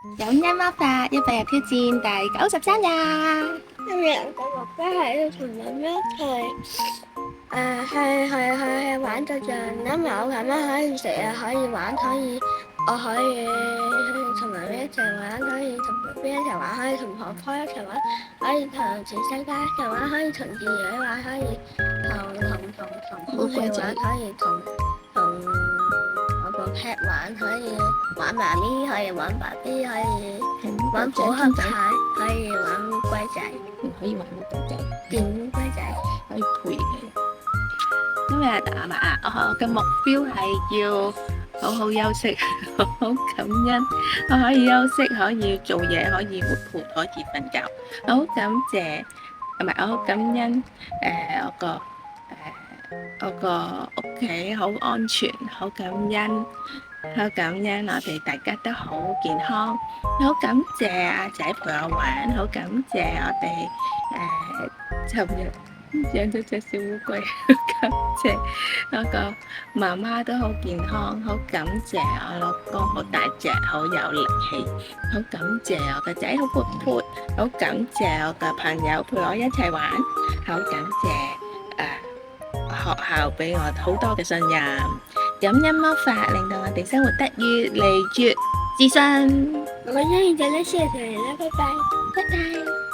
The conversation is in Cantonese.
感恩魔法100日挑戰第93日。今日我嘅目標係要同媽媽一齊去玩到像音樂咁樣，可以食啊，可以玩，我可以同媽媽一齊玩，可以同 BB 一齊玩，可以同婆婆一齊玩，可以同全世界一齊玩，可以同自己玩，可以同空氣玩，可以同我個 pet 玩，可以玩媽咪，可以玩爸 B，可以玩寶盒牌，可以玩烏龜仔，可以玩烏龜仔，電烏龜仔，可以陪你。今日我嘅目標係要好好休息，好好感恩，我可以休息，可以做嘢，可以活潑，可以瞓覺。我好感謝，我好感恩我個屋企好安全，好感恩，好感恩我哋大家都好健康，好感謝阿仔陪我玩，好感謝我哋尋日養咗隻小烏龜，好感謝我個媽媽都好健康，好感謝我老公好大隻，好有力氣，好感謝我個仔好活潑，好感謝我個朋友陪我一齊玩，好感謝學校俾我好多嘅信任，感恩魔法令到我哋生活得越嚟越自信。我中意就呢些嘅人啦，拜拜。拜拜。